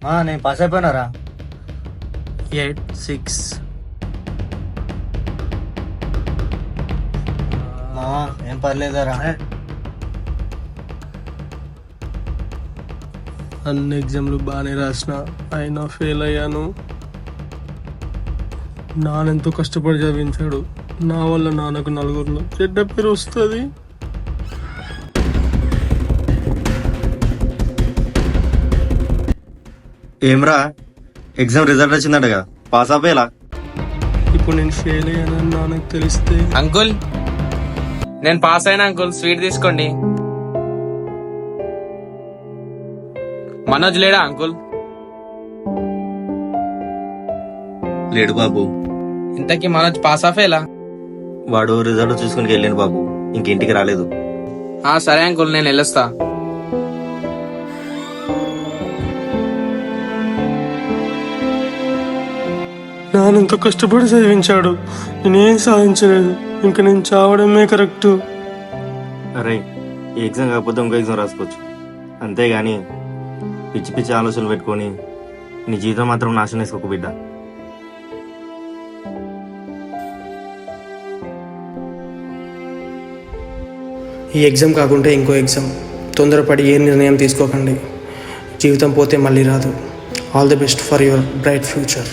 నేను పాస్ అయిపోయినారా? 8-6. ఏం పర్లేదరా. అన్ని ఎగ్జామ్లు బాగానే రాసిన, అయినా ఫెయిల్ అయ్యాను. నాన్నెంతో కష్టపడి చదివించాడు, నా వల్ల నాన్నకు నలుగురిలో చెడ్డ పేరు వస్తుంది. ఏమ్రా, ఎగ్జామ్ రిజల్ట్ వచ్చిందటగా, పాస్ అవ్వేలా? ఇప్పుడు నేను ఫెయిల్ అయ్యానని నాన్నకు తెలిస్తే. అంకుల్, నేను పాస్ అయినా అంకుల్, స్వీట్ తీసుకోండి. మనోజ్ లేడా అంకుల్? లేడు బాబు. ఇంతకీ మనోజ్ పాస్ ఆఫ్ ఎలా? వాడు రిజల్ట్ చూసుకుని వెళ్ళాను బాబు, ఇంటికి రాలేదు. సరే అంకుల్, నేను వెళ్ళొస్తా. నాన్నెంతో కష్టపడి చదివించాడు, నేనేం సాధించలేదు. ఇంక నేను చావడమే కరెక్ట్. అరే, ఈ ఎగ్జామ్ కాకపోతే ఇంకో ఎగ్జామ్ రాసుకోవచ్చు, అంతేగాని పిచ్చి పిచ్చి ఆలోచనలు పెట్టుకొని నీ జీవితం మాత్రం నాశనం వేసుకోకు బిడ్డ. ఈ ఎగ్జామ్ కాకుంటే ఇంకో ఎగ్జామ్. తొందరపడి ఏ నిర్ణయం తీసుకోకండి, జీవితం పోతే మళ్ళీ రాదు. All the best for your bright future.